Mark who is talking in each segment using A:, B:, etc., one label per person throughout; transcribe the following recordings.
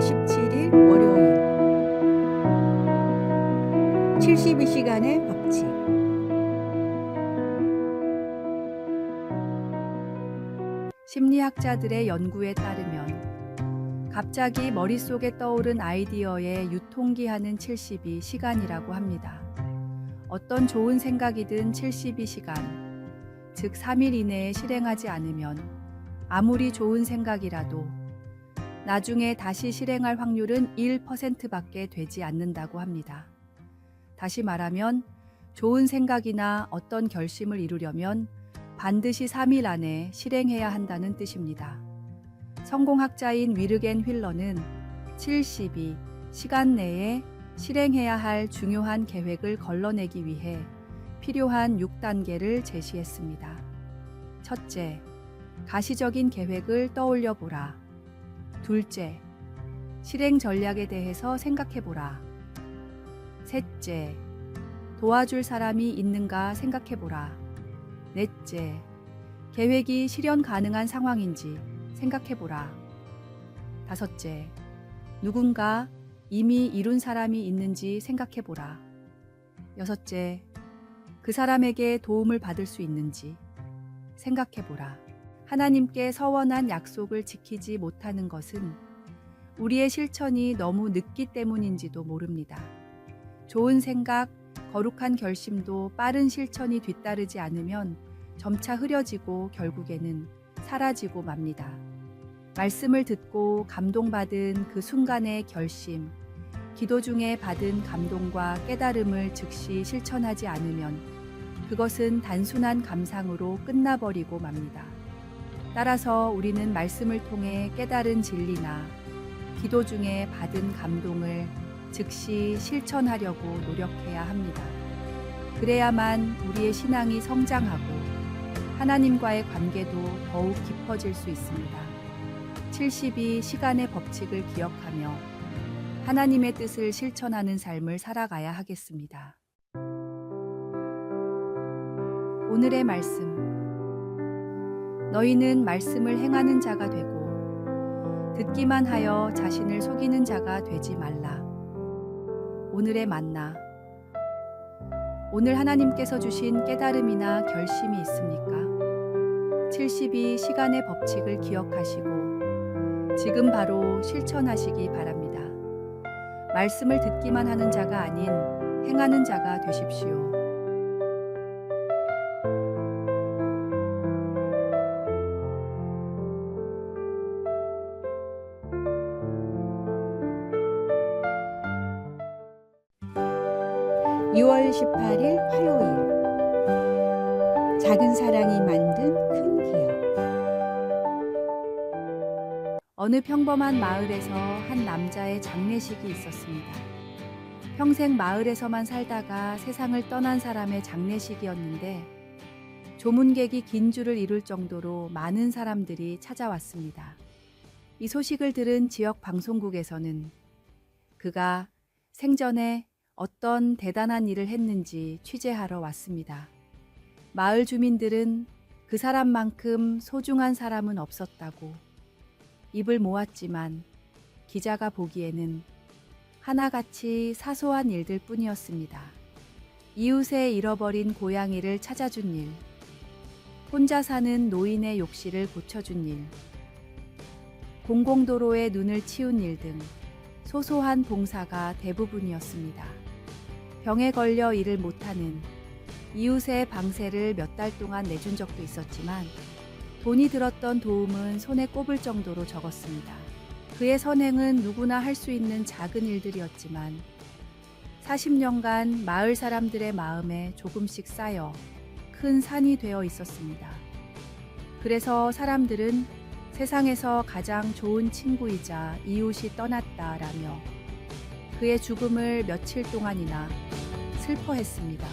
A: 17일 월요일 72시간의 법칙. 심리학자들의 연구에 따르면 갑자기 머릿속에 떠오른 아이디어의 유통기한은 72시간이라고 합니다. 어떤 좋은 생각이든 72시간, 즉 3일 이내에 실행하지 않으면 아무리 좋은 생각이라도 나중에 다시 실행할 확률은 1%밖에 되지 않는다고 합니다. 다시 말하면 좋은 생각이나 어떤 결심을 이루려면 반드시 3일 안에 실행해야 한다는 뜻입니다. 성공학자인 위르겐 휠러는 72시간 내에 실행해야 할 중요한 계획을 걸러내기 위해 필요한 6단계를 제시했습니다. 첫째, 가시적인 계획을 떠올려 보라. 둘째, 실행 전략에 대해서 생각해 보라. 셋째, 도와줄 사람이 있는가 생각해 보라. 넷째, 계획이 실현 가능한 상황인지 생각해 보라. 다섯째, 누군가 이미 이룬 사람이 있는지 생각해 보라. 여섯째, 그 사람에게 도움을 받을 수 있는지 생각해 보라. 하나님께 서원한 약속을 지키지 못하는 것은 우리의 실천이 너무 늦기 때문인지도 모릅니다. 좋은 생각, 거룩한 결심도 빠른 실천이 뒤따르지 않으면 점차 흐려지고 결국에는 사라지고 맙니다. 말씀을 듣고 감동받은 그 순간의 결심, 기도 중에 받은 감동과 깨달음을 즉시 실천하지 않으면 그것은 단순한 감상으로 끝나버리고 맙니다. 따라서 우리는 말씀을 통해 깨달은 진리나 기도 중에 받은 감동을 즉시 실천하려고 노력해야 합니다. 그래야만 우리의 신앙이 성장하고 하나님과의 관계도 더욱 깊어질 수 있습니다. 72시간의 법칙을 기억하며 하나님의 뜻을 실천하는 삶을 살아가야 하겠습니다. 오늘의 말씀. 너희는 말씀을 행하는 자가 되고 듣기만 하여 자신을 속이는 자가 되지 말라. 오늘의 만나. 오늘 하나님께서 주신 깨달음이나 결심이 있습니까? 72시간의 법칙을 기억하시고 지금 바로 실천하시기 바랍니다. 말씀을 듣기만 하는 자가 아닌 행하는 자가 되십시오. (6월 18일) 화요일. 작은 사랑이 만든 큰 기억. 어느 평범한 마을에서 한 남자의 장례식이 있었습니다. 평생 마을에서만 살다가 세상을 떠난 사람의 장례식이었는데 조문객이 긴 줄을 이룰 정도로 많은 사람들이 찾아왔습니다. 이 소식을 들은 지역 방송국에서는 그가 생전에 어떤 대단한 일을 했는지 취재하러 왔습니다. 마을 주민들은 그 사람만큼 소중한 사람은 없었다고 입을 모았지만 기자가 보기에는 하나같이 사소한 일들 뿐이었습니다. 이웃의 잃어버린 고양이를 찾아준 일, 혼자 사는 노인의 욕실을 고쳐준 일, 공공도로에 눈을 치운 일 등 소소한 봉사가 대부분이었습니다. 병에 걸려 일을 못하는 이웃의 방세를 몇 달 동안 내준 적도 있었지만 돈이 들었던 도움은 손에 꼽을 정도로 적었습니다. 그의 선행은 누구나 할 수 있는 작은 일들이었지만 40년간 마을 사람들의 마음에 조금씩 쌓여 큰 산이 되어 있었습니다. 그래서 사람들은 세상에서 가장 좋은 친구이자 이웃이 떠났다라며 그의 죽음을 며칠 동안이나 슬퍼했습니다.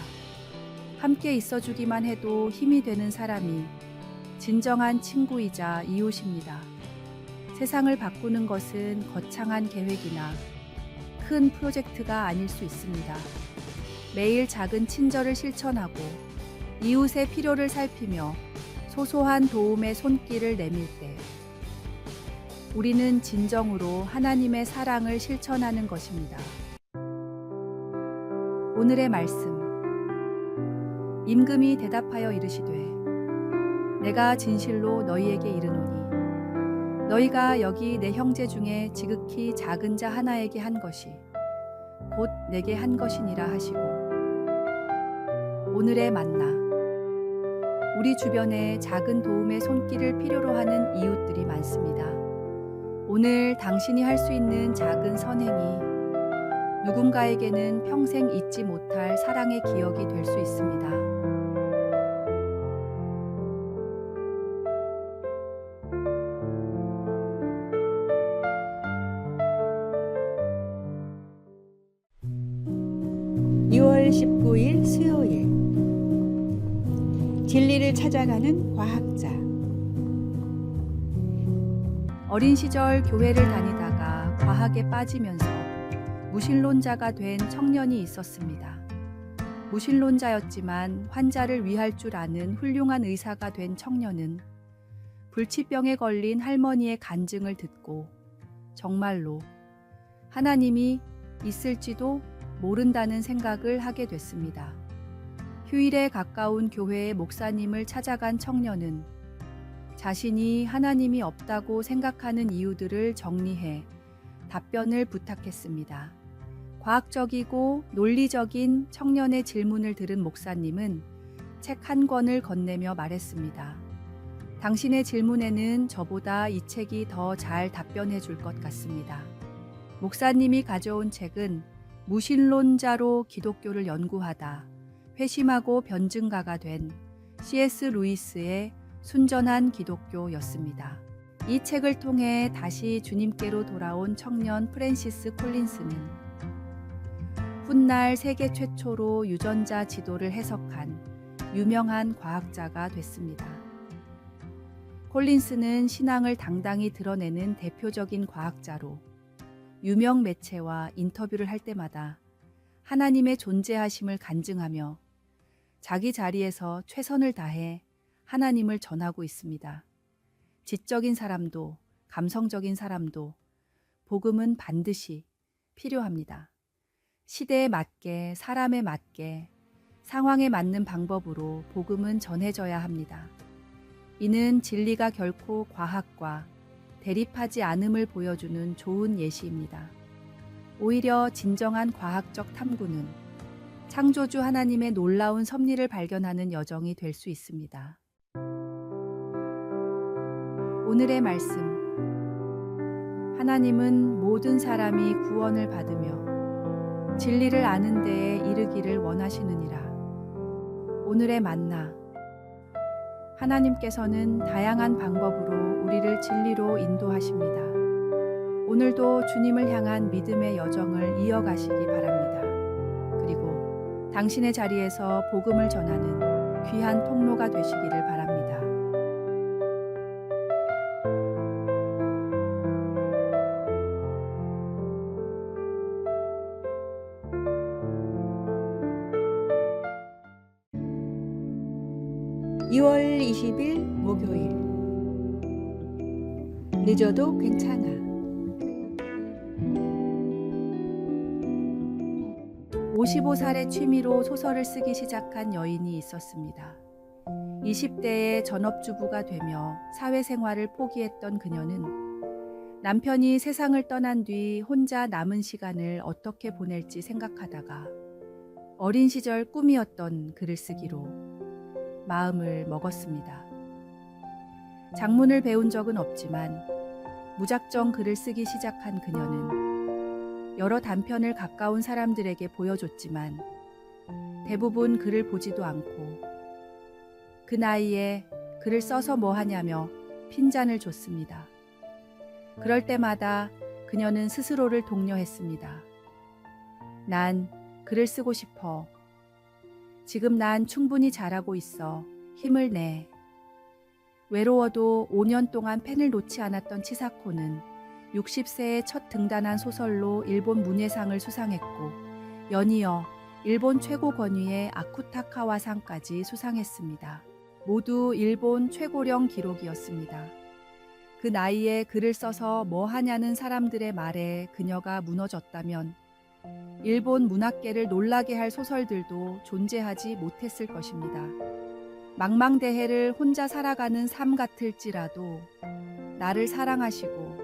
A: 함께 있어주기만 해도 힘이 되는 사람이 진정한 친구이자 이웃입니다. 세상을 바꾸는 것은 거창한 계획이나 큰 프로젝트가 아닐 수 있습니다. 매일 작은 친절을 실천하고 이웃의 필요를 살피며 소소한 도움의 손길을 내밀 때 우리는 진정으로 하나님의 사랑을 실천하는 것입니다. 오늘의 말씀. 임금이 대답하여 이르시되 내가 진실로 너희에게 이르노니 너희가 여기 내 형제 중에 지극히 작은 자 하나에게 한 것이 곧 내게 한 것이니라 하시고. 오늘의 만나. 우리 주변에 작은 도움의 손길을 필요로 하는 이웃들이 많습니다. 오늘 당신이 할 수 있는 작은 선행이 누군가에게는 평생 잊지 못할 사랑의 기억이 될 수 있습니다.
B: (6월 19일) 수요일. 진리를 찾아가는 과학자.
A: 어린 시절 교회를 다니다가 과학에 빠지면서 무신론자가 된 청년이 있었습니다. 무신론자였지만 환자를 위할 줄 아는 훌륭한 의사가 된 청년은 불치병에 걸린 할머니의 간증을 듣고 정말로 하나님이 있을지도 모른다는 생각을 하게 됐습니다. 휴일에 가까운 교회의 목사님을 찾아간 청년은 자신이 하나님이 없다고 생각하는 이유들을 정리해 답변을 부탁했습니다. 과학적이고 논리적인 청년의 질문을 들은 목사님은 책 한 권을 건네며 말했습니다. 당신의 질문에는 저보다 이 책이 더 잘 답변해 줄 것 같습니다. 목사님이 가져온 책은 무신론자로 기독교를 연구하다 회심하고 변증가가 된 C.S. 루이스의 순전한 기독교였습니다. 이 책을 통해 다시 주님께로 돌아온 청년 프랜시스 콜린스는 훗날 세계 최초로 유전자 지도를 해석한 유명한 과학자가 됐습니다. 콜린스는 신앙을 당당히 드러내는 대표적인 과학자로 유명 매체와 인터뷰를 할 때마다 하나님의 존재하심을 간증하며 자기 자리에서 최선을 다해 하나님을 전하고 있습니다. 지적인 사람도 감성적인 사람도 복음은 반드시 필요합니다. 시대에 맞게 사람에 맞게 상황에 맞는 방법으로 복음은 전해져야 합니다. 이는 진리가 결코 과학과 대립하지 않음을 보여주는 좋은 예시입니다. 오히려 진정한 과학적 탐구는 창조주 하나님의 놀라운 섭리를 발견하는 여정이 될 수 있습니다. 오늘의 말씀. 하나님은 모든 사람이 구원을 받으며 진리를 아는 데에 이르기를 원하시느니라. 오늘의 만나. 하나님께서는 다양한 방법으로 우리를 진리로 인도하십니다. 오늘도 주님을 향한 믿음의 여정을 이어가시기 바랍니다. 그리고 당신의 자리에서 복음을 전하는 귀한 통로가 되시기를 바랍니다.
B: (2월 20일) 목요일. 늦어도 괜찮아.
A: 55살의 취미로 소설을 쓰기 시작한 여인이 있었습니다. 20대에 전업주부가 되며 사회생활을 포기했던 그녀는 남편이 세상을 떠난 뒤 혼자 남은 시간을 어떻게 보낼지 생각하다가 어린 시절 꿈이었던 글을 쓰기로 마음을 먹었습니다. 작문을 배운 적은 없지만 무작정 글을 쓰기 시작한 그녀는 여러 단편을 가까운 사람들에게 보여줬지만 대부분 글을 보지도 않고 그 나이에 글을 써서 뭐 하냐며 핀잔을 줬습니다. 그럴 때마다 그녀는 스스로를 독려했습니다. 난 글을 쓰고 싶어. 지금 난 충분히 잘하고 있어. 힘을 내. 외로워도 5년 동안 펜을 놓지 않았던 치사코는 60세에 첫 등단한 소설로 일본 문예상을 수상했고 연이어 일본 최고 권위의 아쿠타카와상까지 수상했습니다. 모두 일본 최고령 기록이었습니다. 그 나이에 글을 써서 뭐 하냐는 사람들의 말에 그녀가 무너졌다면 일본 문학계를 놀라게 할 소설들도 존재하지 못했을 것입니다. 망망대해를 혼자 살아가는 삶 같을지라도 나를 사랑하시고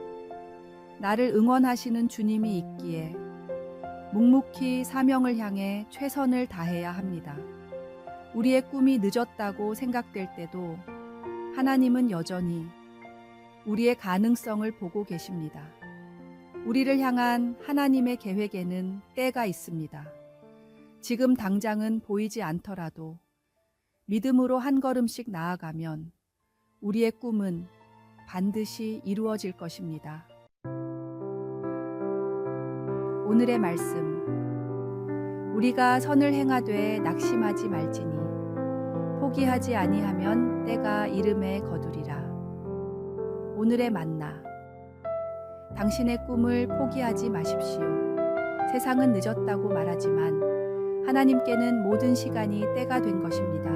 A: 나를 응원하시는 주님이 있기에 묵묵히 사명을 향해 최선을 다해야 합니다. 우리의 꿈이 늦었다고 생각될 때도 하나님은 여전히 우리의 가능성을 보고 계십니다. 우리를 향한 하나님의 계획에는 때가 있습니다. 지금 당장은 보이지 않더라도 믿음으로 한 걸음씩 나아가면 우리의 꿈은 반드시 이루어질 것입니다. 오늘의 말씀. 우리가 선을 행하되 낙심하지 말지니 포기하지 아니하면 때가 이름에 거두리라. 오늘의 만나. 당신의 꿈을 포기하지 마십시오. 세상은 늦었다고 말하지만 하나님께는 모든 시간이 때가 된 것입니다.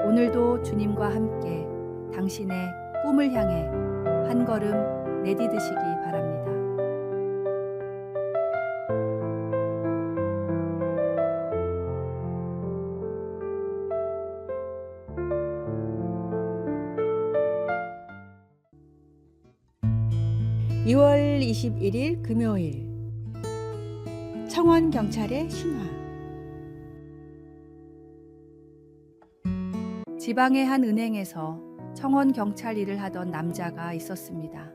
A: 오늘도 주님과 함께 당신의 꿈을 향해 한 걸음 내디드시기 바랍니다.
B: (2월 21일) 금요일 청원경찰의 신화.
A: 지방의 한 은행에서 청원 경찰 일을 하던 남자가 있었습니다.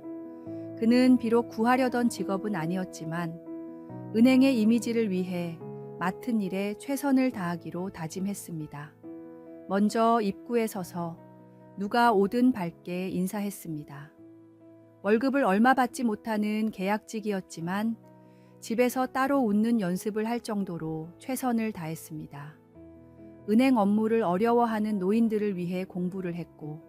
A: 그는 비록 구하려던 직업은 아니었지만 은행의 이미지를 위해 맡은 일에 최선을 다하기로 다짐했습니다. 먼저 입구에 서서 누가 오든 밝게 인사했습니다. 월급을 얼마 받지 못하는 계약직이었지만 집에서 따로 웃는 연습을 할 정도로 최선을 다했습니다. 은행 업무를 어려워하는 노인들을 위해 공부를 했고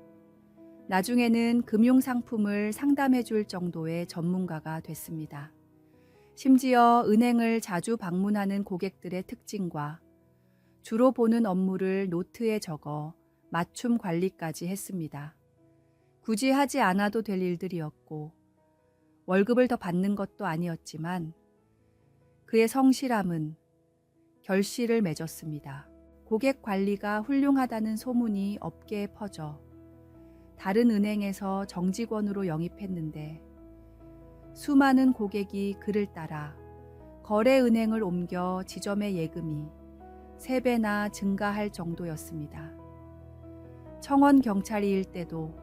A: 나중에는 금융상품을 상담해 줄 정도의 전문가가 됐습니다. 심지어 은행을 자주 방문하는 고객들의 특징과 주로 보는 업무를 노트에 적어 맞춤 관리까지 했습니다. 굳이 하지 않아도 될 일들이었고 월급을 더 받는 것도 아니었지만 그의 성실함은 결실을 맺었습니다. 고객 관리가 훌륭하다는 소문이 업계에 퍼져 다른 은행에서 정직원으로 영입했는데 수많은 고객이 그를 따라 거래은행을 옮겨 지점의 예금이 3배나 증가할 정도였습니다. 청원 경찰이일 때도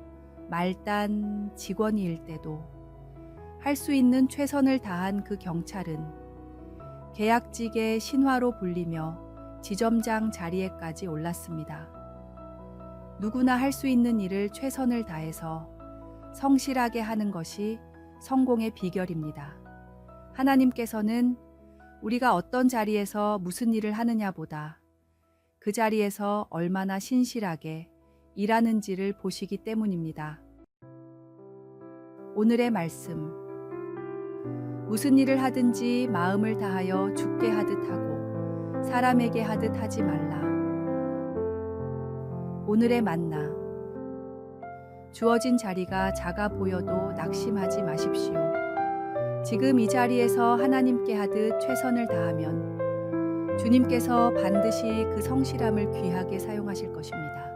A: 말단 직원이일 때도 할 수 있는 최선을 다한 그 경찰은 계약직의 신화로 불리며 지점장 자리에까지 올랐습니다. 누구나 할 수 있는 일을 최선을 다해서 성실하게 하는 것이 성공의 비결입니다. 하나님께서는 우리가 어떤 자리에서 무슨 일을 하느냐보다 그 자리에서 얼마나 신실하게 일하는지를 보시기 때문입니다. 오늘의 말씀. 무슨 일을 하든지 마음을 다하여 주께 하듯 하고 사람에게 하듯 하지 말라. 오늘의 만나. 주어진 자리가 작아 보여도 낙심하지 마십시오. 지금 이 자리에서 하나님께 하듯 최선을 다하면 주님께서 반드시 그 성실함을 귀하게 사용하실 것입니다.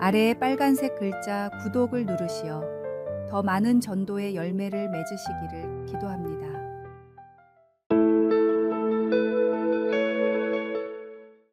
A: 아래에 빨간색 글자 구독을 누르시어 더 많은 전도의 열매를 맺으시기를 기도합니다.